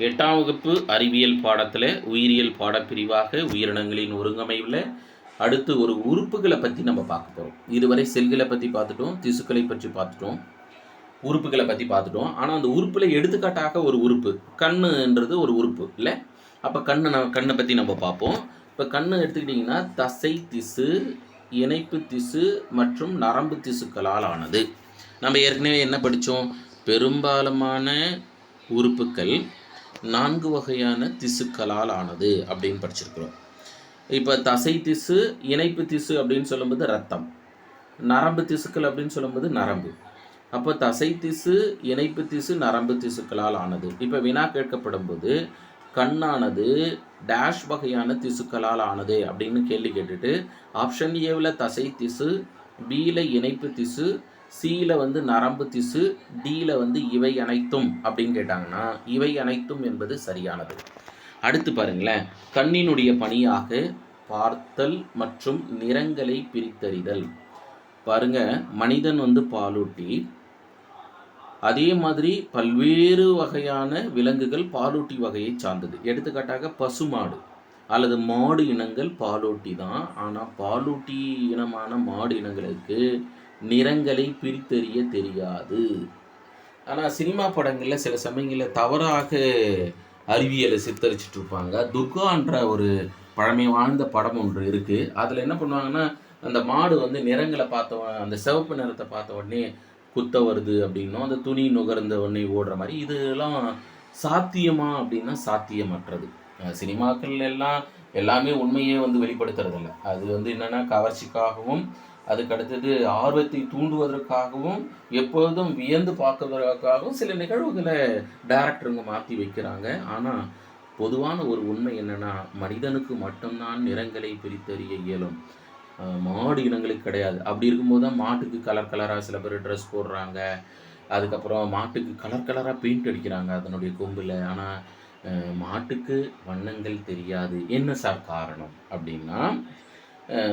8ஆம் வகுப்பு அறிவியல் பாடத்தில் உயிரியல் பாடப்பிரிவாக உயிரினங்களின் ஒருங்கமைவில் அடுத்து ஒரு உறுப்புகளை பற்றி நம்ம பார்க்க போகிறோம். இதுவரை செல்களை பற்றி பார்த்துட்டோம், திசுக்களை பற்றி பார்த்துட்டோம், உறுப்புகளை பற்றி பார்த்துட்டோம். ஆனால் அந்த உறுப்பில் எடுத்துக்காட்டாக ஒரு உறுப்பு கண்ணுன்றது ஒரு உறுப்பு இல்லை. அப்போ கண்ணை பற்றி நம்ம பார்ப்போம். இப்போ கண்ணு எடுத்துக்கிட்டிங்கன்னா தசை திசு, இணைப்பு திசு மற்றும் நரம்பு திசுக்களால் ஆனது. நம்ம ஏற்கனவே என்ன படித்தோம்? பெரும்பாலான உறுப்புகள் 4 வகையான திசுக்களால் ஆனது அப்படின்னு படிச்சிருக்கிறோம். இப்போ தசை திசு, இணைப்பு திசு அப்படின்னு சொல்லும்போது ரத்தம், நரம்பு திசுக்கள் அப்படின்னு சொல்லும்போது நரம்பு. அப்போ தசை திசு, இணைப்பு திசு, நரம்பு திசுக்களால் ஆனது. இப்போ வினா கேட்கப்படும் போது கண்ணானது டேஷ் வகையான திசுக்களால் ஆனது அப்படின்னு கேள்வி கேட்டுட்டு ஆப்ஷன் ஏவில் தசை திசு, பியில் இணைப்பு திசு, சியில் நரம்பு திசு, டியில் இவை அனைத்தும் அப்படின்னு கேட்டாங்கன்னா இவை அனைத்தும் என்பது சரியானது. அடுத்து பாருங்களேன், கண்ணினுடைய பணியாக பார்த்தல் மற்றும் நிறங்களை பிரித்தறிதல். பாருங்க, மனிதன் பாலூட்டி, அதே மாதிரி பல்வேறு வகையான விலங்குகள் பாலூட்டி வகையை சார்ந்தது. எடுத்துக்காட்டாக பசுமாடு அல்லது மாடு இனங்கள் பாலூட்டி தான். ஆனால் பாலூட்டி இனமான மாடு இனங்களுக்கு நிறங்களை பிரித்தறிய தெரியாது. ஆனால் சினிமா படங்களில் சில சமயங்களில் தவறாக அறிவியலை சித்தரிச்சுட்டு இருப்பாங்க. துர்கான்ற ஒரு பழமை வாழ்ந்த படம் ஒன்று இருக்குது. அதில் என்ன பண்ணுவாங்கன்னா, அந்த மாடு நிறங்களை பார்த்த அந்த சிவப்பு நிறத்தை பார்த்த உடனே குத்த வருது அப்படின்னும், அந்த துணி நுகர்ந்த உடனே ஓடுற மாதிரி. இதெல்லாம் சாத்தியமா அப்படின்னா சாத்தியமற்றது. சினிமாக்கள் எல்லாமே உண்மையே வெளிப்படுத்துறதில்ல. அது என்னென்னா கவர்ச்சிக்காகவும் அதுக்கு அடுத்தது ஆர்வத்தை தூண்டுவதற்காகவும் எப்பொழுதும் வியந்து பார்க்கறதுக்காகவும் சில நிகழ்வுகளை டைரக்டருங்க மாற்றி வைக்கிறாங்க. ஆனால் பொதுவான ஒரு உண்மை என்னென்னா, மனிதனுக்கு மட்டும்தான் நிறங்களை பிரித்தறிய இயலும், மாடு இனங்களுக்கு கிடையாது. அப்படி இருக்கும்போது தான் மாட்டுக்கு கலர் கலராக சில பேர் ட்ரெஸ் போடுறாங்க. அதுக்கப்புறம் மாட்டுக்கு கலர் கலராக பெயிண்ட் அடிக்கிறாங்க அதனுடைய கொம்பில். ஆனால் மாட்டுக்கு வண்ணங்கள் தெரியாது. என்ன சார் காரணம் அப்படின்னா,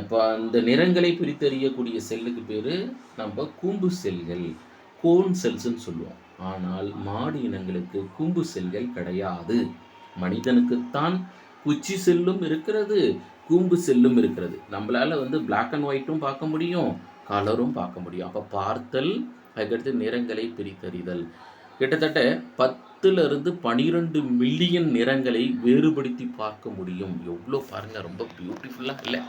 இப்போ அந்த நிறங்களை பிரித்தறியக்கூடிய செல்லுக்கு பேர் நம்ம கூம்பு செல்கள், கோன் செல்ஸ்ன்னு சொல்லுவோம். ஆனால் மாடு இனங்களுக்கு கூம்பு செல்கள் கிடையாது. மனிதனுக்குத்தான் குச்சி செல்லும் இருக்கிறது, கூம்பு செல்லும் இருக்கிறது. நம்மளால பிளாக் அண்ட் ஒயிட்டும் பார்க்க முடியும், கலரும் பார்க்க முடியும். அப்போ பார்த்தல், அதுக்கடுத்து நிறங்களை பிரித்தறிதல். கிட்டத்தட்ட 10 to 12 மில்லியன் நிறங்களை வேறுபடுத்தி பார்க்க முடியும். எவ்வளோ பாருங்க, ரொம்ப பியூட்டிஃபுல்லாக இல்லை?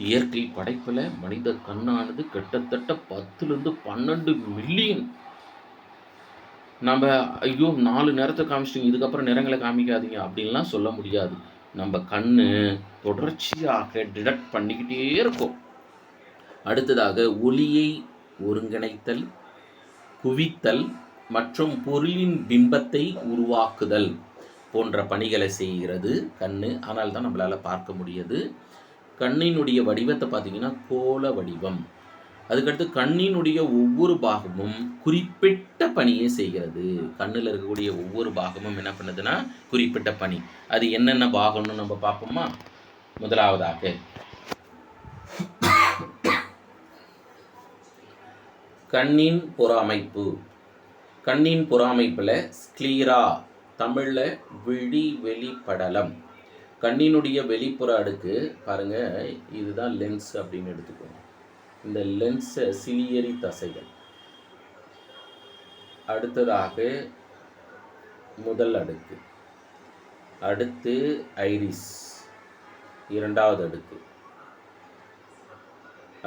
இயற்கை படைப்பில் மனித கண்ணானது கிட்டத்தட்ட 10 to 12 மில்லியன். நம்ம ஐயோ 4 நிறத்தை காமிச்சிட்டிங்க, இதுக்கப்புறம் நிறங்களை காமிக்காதீங்க அப்படின்லாம் சொல்ல முடியாது. நம்ம கண்ணு தொடர்ச்சியாக டிடெக்ட் பண்ணிக்கிட்டே இருக்கும். அடுத்ததாக ஒளியை ஒருங்கிணைத்தல், குவித்தல் மற்றும் பொருளின் பிம்பத்தை உருவாக்குதல் போன்ற பணிகளை செய்கிறது கண்ணு. ஆனால் தான் நம்மளால் பார்க்க முடியாது. கண்ணினுடைய வடிவத்தை பார்த்தீங்கன்னா கோள வடிவம். அதுக்கடுத்து கண்ணினுடைய ஒவ்வொரு பாகமும் குறிப்பிட்ட பணியை செய்கிறது. கண்ணில் இருக்கக்கூடிய ஒவ்வொரு பாகமும் என்ன பண்ணுதுன்னா குறிப்பிட்ட பணி. அது என்னென்ன பாகம்னு நம்ம பார்ப்போமா? முதலாவதாக கண்ணின் புற அமைப்பு. கண்ணின் புற அமைப்பில் ஸ்க்ளீரா, தமிழில் விழி வெளிப்படலம். கண்ணினுடைய வெளிப்புற அடுக்கு பாருங்கள், இதுதான் லென்ஸ் அப்படின்னு எடுத்துக்கோங்க. இந்த லென்ஸை சிலியரி தசைகள். அடுத்ததாக முதல் அடுக்கு, அடுத்து ஐரிஸ் இரண்டாவது அடுக்கு,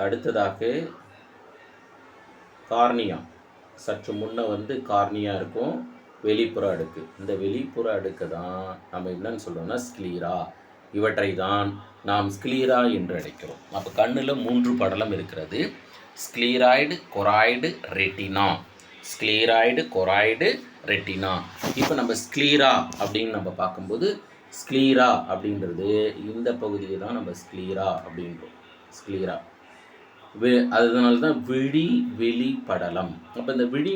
அடுத்ததாக கார்னியா. சற்று முன்ன கார்னியா இருக்கும், வெளிப்புற அடுக்கு. இந்த வெளிப்புற அடுக்கு தான் நம்ம என்னன்னு சொல்கிறோம்னா ஸ்க்ளீரா. இவற்றை தான் நாம் ஸ்க்ளீரா என்று அழைக்கிறோம். அப்போ கண்ணில் 3 படலம் இருக்கிறது: ஸ்க்ளீராய்டு, கொராய்டு, ரெட்டினா. ஸ்க்ளீராய்டு, கொராய்டு, ரெட்டினா. இப்போ நம்ம ஸ்க்ளீரா அப்படின்னு நம்ம பார்க்கும்போது, ஸ்க்ளீரா அப்படின்றது இந்த பகுதியை தான் நம்ம ஸ்க்ளீரா அப்படின்றோம். ஸ்க்ளீரா அதனால தான் விழி வெளிப்படலம். அப்போ இந்த விழி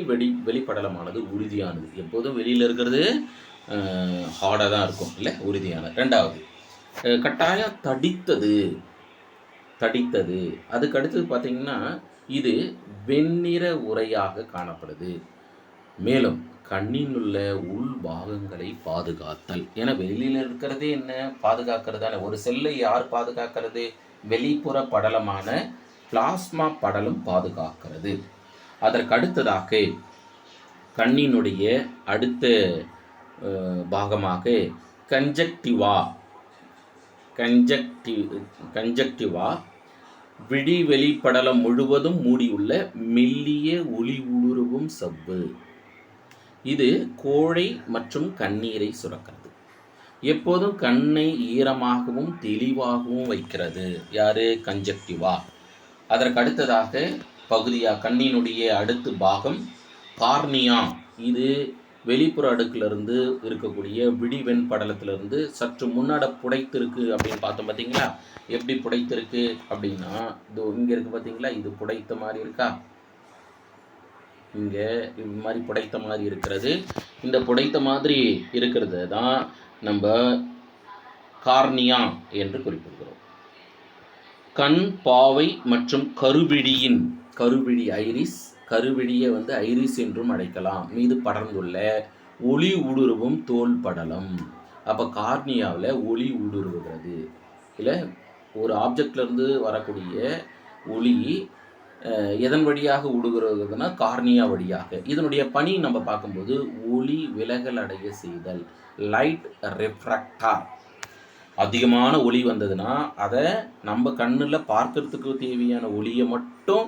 வெளிப்படலமானது உறுதியானது. எப்போதும் வெளியில் இருக்கிறது ஹார்டாக தான் இருக்கும் இல்லை, உறுதியானது. ரெண்டாவது கட்டாயம் தடித்தது. அதுக்கு அடுத்தது பார்த்திங்கன்னா இது வெண்ணிற உரையாக காணப்படுது. மேலும் கண்ணில் உள்ள உள் பாகங்களை பாதுகாத்தல். ஏன்னா வெளியில் இருக்கிறதே என்ன பாதுகாக்கிறதான. ஒரு செல்லை யார் பாதுகாக்கிறது? வெளிப்புற படலமான பிளாஸ்மா படலம் பாதுகாக்கிறது. அதற்கு அடுத்ததாக கண்ணினுடைய அடுத்த பாகமாக கன்ஜக்டிவா விழி வெளிப்படலம் முழுவதும் மூடியுள்ள மெல்லிய ஒளி ஊடுருவும் சவ்வு. இது கோழை மற்றும் கண்ணீரை சுரக்கிறது. எப்போதும் கண்ணை ஈரமாகவும் தெளிவாகவும் வைக்கிறது. யாரு? கன்ஜக்டிவா. அதற்கு அடுத்ததாக பகுதியாக கண்ணினுடைய அடுத்த பாகம் கார்னியா. இது வெளிப்புற அடுக்கிலிருந்து இருக்கக்கூடிய விடிவெண் படலத்திலிருந்து சற்று முன்னாட புடைத்திருக்கு அப்படின்னு பார்த்தோம். பார்த்தீங்களா? எப்படி புடைத்திருக்கு அப்படின்னா, இது இங்கே இருக்குது பார்த்தீங்களா? இது புடைத்த மாதிரி இருக்கா? இங்கே இது மாதிரி புடைத்த மாதிரி இருக்கிறது. இந்த புடைத்த மாதிரி இருக்கிறது தான் நம்ம கார்னியா என்று குறிப்பிடுகிறோம். கண் பாவை மற்றும் கருவிழி ஐரிஸ், கருவிழியை ஐரிஸ் என்றும் அழைக்கலாம், மீது படர்ந்துள்ள ஒளி ஊடுருவும் தோல் படலம். அப்போ கார்னியாவில் ஒளி ஊடுருவுகிறது. இல்லை, ஒரு ஆப்ஜெக்ட்லேருந்து வரக்கூடிய ஒளி எதன் வழியாக ஊடுருவுகிறதுனா கார்னியா வழியாக. இதனுடைய பணி நம்ம பார்க்கும்போது ஒளி விலகல் அடைய செய்தல், லைட் ரிஃப்ராக்டார். அதிகமான ஒளி வந்ததுன்னா அதை நம்ம கண்ணில் பார்க்கறதுக்கு தேவையான ஒளியை மட்டும்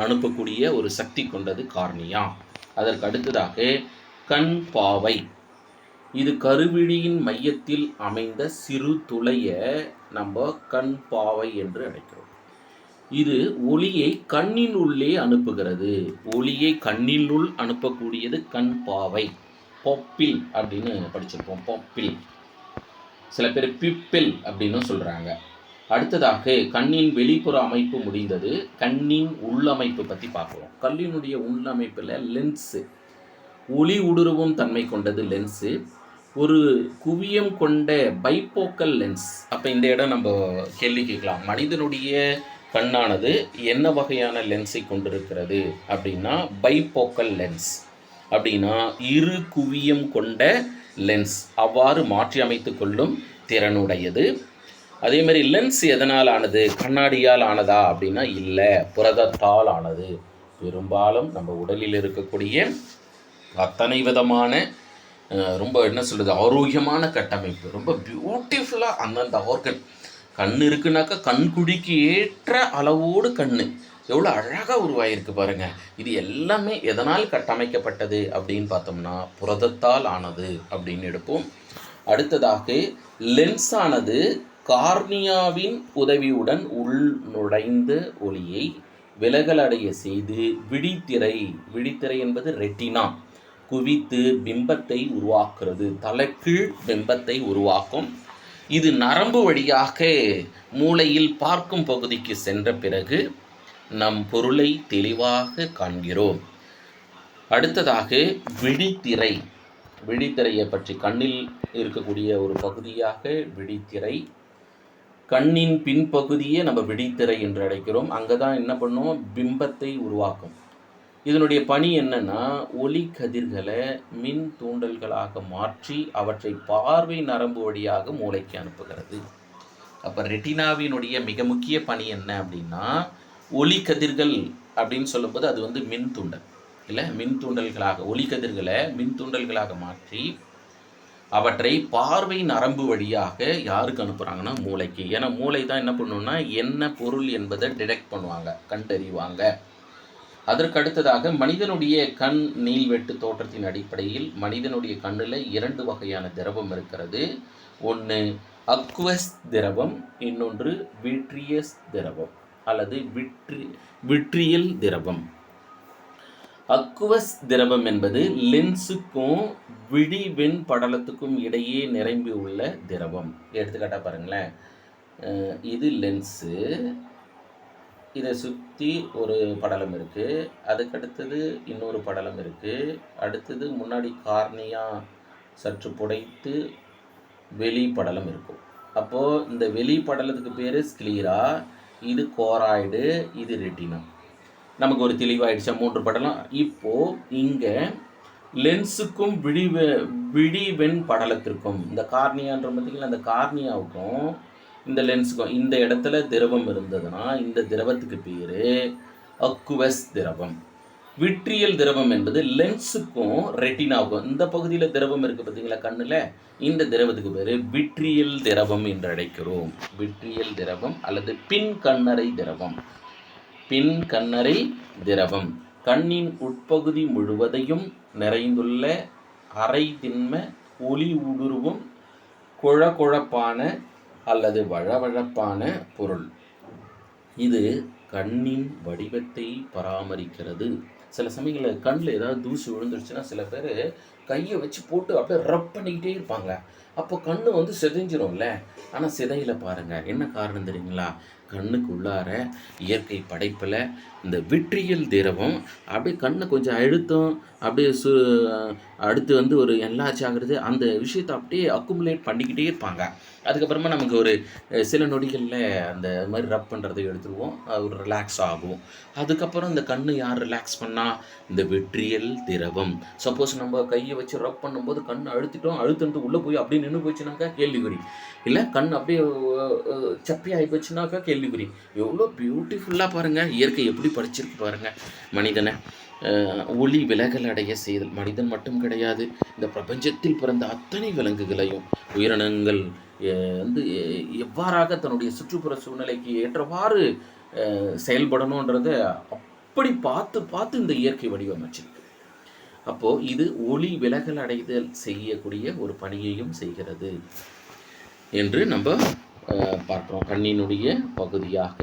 அனுப்பக்கூடிய ஒரு சக்தி கொண்டது கார்னியா. அதற்கு அடுத்ததாக கண் பாவை. இது கருவிழியின் மையத்தில் அமைந்த சிறு துளையை நம்ம கண் பாவை என்று அழைக்கிறோம். இது ஒளியை கண்ணின் உள்ளே அனுப்புகிறது. ஒளியை கண்ணினுள் அனுப்பக்கூடியது கண் பாவை. பொப்பில் அப்படின்னு படிச்சிருப்போம். பொப்பில், சில பேர் பிப்பில் அப்படின்னு சொல்கிறாங்க. அடுத்ததாக கண்ணின் வெளிப்புற அமைப்பு முடிந்தது. கண்ணின் உள்ளமைப்பு பற்றி பார்க்குறோம். கண்ணினுடைய உள்ளமைப்பில் லென்ஸு, ஒளி ஊடுருவும் தன்மை கொண்டது லென்ஸு. ஒரு குவியம் கொண்ட பைபோக்கல் லென்ஸ். அப்போ இந்த இடம் நம்ம கேள்வி கேட்கலாம், மனிதனுடைய கண்ணானது என்ன வகையான லென்ஸை கொண்டிருக்கிறது அப்படின்னா பைபோக்கல் லென்ஸ் அப்படின்னா இரு குவியம் கொண்ட லென்ஸ். அவ்வாறு மாற்றி அமைத்து கொள்ளும் திறனுடையது. அதே மாதிரி லென்ஸ் எதனால் ஆனது? கண்ணாடியால் ஆனதா அப்படின்னா இல்லை, புரதத்தால் ஆனது. பெரும்பாலும் நம்ம உடலில் இருக்கக்கூடிய அத்தனை விதமான ரொம்ப என்ன சொல்கிறது ஆரோக்கியமான கட்டமைப்பு, ரொம்ப பியூட்டிஃபுல்லாக அந்தந்த ஆர்கன். கண் இருக்குனாக்கா கண்குழிக்கு ஏற்ற அளவோடு கண் எவ்வளோ அழகாக உருவாகிருக்கு பாருங்கள். இது எல்லாமே எதனால் கட்டமைக்கப்பட்டது அப்படின்னு பார்த்தோம்னா புரதத்தால் ஆனது அப்படின்னு எடுப்போம். அடுத்ததாக லென்ஸானது கார்னியாவின் உதவியுடன் உள் நுழைந்த ஒளியை விலகலடைய செய்து விழித்திரை என்பது ரெட்டினா குவித்து பிம்பத்தை உருவாக்குறது. தலைகீழ் பிம்பத்தை உருவாக்கும். இது நரம்பு வழியாக மூளையில் பார்க்கும் பகுதிக்கு சென்ற பிறகு நம் பொருளை தெளிவாக காண்கிறோம். அடுத்ததாக விழித்திரையை பற்றி, கண்ணில் இருக்கக்கூடிய ஒரு பகுதியாக விழித்திரை. கண்ணின் பின்பகுதியே நம்ம விழித்திரை என்று அழைக்கிறோம். அங்கே தான் என்ன பண்ணும்? பிம்பத்தை உருவாக்கும். இதனுடைய பணி என்னன்னா ஒளி கதிர்களை மின் தூண்டல்களாக மாற்றி அவற்றை பார்வை நரம்பு வழியாக மூளைக்கு அனுப்புகிறது. அப்போ ரெட்டினாவினுடைய மிக முக்கிய பணி என்ன அப்படின்னா ஒளி கதிர்கள் அப்படின்னு சொல்லும்போது அது மின் தூண்டல் இல்லை, மின் தூண்டல்களாக ஒளி கதிர்களை மின் தூண்டல்களாக மாற்றி அவற்றை பார்வை நரம்பு வழியாக யாருக்கு அனுப்புகிறாங்கன்னா மூளைக்கு. ஏன்னா மூளை தான் என்ன பண்ணுன்னா என்ன பொருள் என்பதை டிடெக்ட் பண்ணுவாங்க, கண்டறிவாங்க. அதற்கு அடுத்ததாக மனிதனுடைய கண் நீள்வெட்டு தோற்றத்தின் அடிப்படையில் மனிதனுடைய கண்ணில் 2 வகையான திரவம் இருக்கிறது. ஒன்று அக்வஸ் திரவம், இன்னொன்று விட்ரியஸ் திரவம் அல்லது விட்ரியல் திரவம். அக்வஸ் திரவம் என்பது லென்ஸுக்கும் விழிவெண் படலத்துக்கும் இடையே நிரம்பி உள்ள திரவம். எடுத்துக்காட்டாக பாருங்களேன், இது லென்ஸு, இதை சுற்றி ஒரு படலம் இருக்குது, அதுக்கடுத்தது இன்னொரு படலம் இருக்குது, அடுத்தது முன்னாடி கார்னியா சற்று புடைத்து வெளி படலம் இருக்கும். அப்போது இந்த வெளி படலத்துக்கு பேர் ஸ்க்ளீரா, இது கோராய்டு, இது ரெட்டினா. நமக்கு ஒரு தெளிவாயிடுச்சா 3 படலம். இப்போது இங்கே லென்ஸுக்கும் விழிவெண் படலத்திற்கும், இந்த கார்னியான்ற பார்த்தீங்களா, அந்த கார்னியாவுக்கும் இந்த லென்ஸுக்கும் இந்த இடத்துல திரவம் இருந்ததுன்னா இந்த திரவத்துக்கு பேர் அக்குவஸ் திரவம். விட்ரியல் திரவம் என்பது லென்ஸுக்கும் ரெட்டினாவுக்கும் இந்த பகுதியில் திரவம் இருக்குது பார்த்தீங்களா கண்ணில், இந்த திரவத்துக்கு பேர் விட்ரியல் திரவம் என்று அழைக்கிறோம். விட்ரியல் திரவம் அல்லது பின் கண்ணறை திரவம். பின் கண்ணறை திரவம் கண்ணின் உட்பகுதி முழுவதையும் நிறைந்துள்ள அரை திண்ம ஒளி ஊடுருவும் குழகுழப்பான அல்லது வழவழப்பான பொருள். இது கண்ணின் வடிவத்தை பராமரிக்கிறது. சில சமயங்களில் கண்ணில் ஏதாவது தூசி விழுந்துருச்சுன்னா சில பேர் கையை வச்சு போட்டு அப்படியே ரப் பண்ணிக்கிட்டே இருப்பாங்க. அப்போ கண் வந்து சிதைஞ்சிரும்ல. ஆனால் சிதையில பாருங்கள், என்ன காரணம் தெரியுங்களா? கண்ணுக்கு உள்ளார இயற்கை படைப்பில் இந்த விட்ரியல் திரவம் அப்படியே கண்ணை கொஞ்சம் அழுத்தம் அப்படியே அடுத்து வந்து ஒரு என்னாச்சு ஆகுறது, அந்த விஷயத்தை அப்படியே அக்குமுலேட் பண்ணிக்கிட்டே இருப்பாங்க. அதுக்கப்புறமா நமக்கு ஒரு சில நொடிகளில் அந்த மாதிரி ரப் பண்ணுறதை எடுத்துருவோம், ஒரு ரிலாக்ஸ் ஆகும். அதுக்கப்புறம் இந்த கண்ணு யார் ரிலாக்ஸ் பண்ணால்? இந்த விட்ரியல் திரவம். சப்போஸ் நம்ம கையை வச்சு ரப் பண்ணும்போது கண் அழுத்துனது உள்ளே போய் அப்படியே நின்று போச்சுனாக்கா கேள்விக்குறி. இல்லை கண் அப்படியே சப்பி ஆகி போச்சுனாக்கா கேள்விக்குறி. எவ்வளோ பியூட்டிஃபுல்லாக பாருங்கள், இயற்கை எப்படி படிச்சிருக்கு பாருங்கள் மனிதனை. ஒளி விலகல் அடைய செய்தல். மனிதன் மட்டும் கிடையாது, இந்த பிரபஞ்சத்தில் பிறந்த அத்தனை விலங்குகளையும் உயிரினங்கள் வந்து எவ்வாறாக தன்னுடைய சுற்றுப்புற சூழ்நிலைக்கு ஏற்றவாறு செயல்படணுன்றத அப்படி பார்த்து பார்த்து இந்த இயற்கை வடிவமைச்சிருக்கு. அப்போது இது ஒளி விலகல் அடைதல் செய்யக்கூடிய ஒரு பணியையும் செய்கிறது என்று நம்ம பார்க்குறோம். கண்ணினுடைய பகுதியாக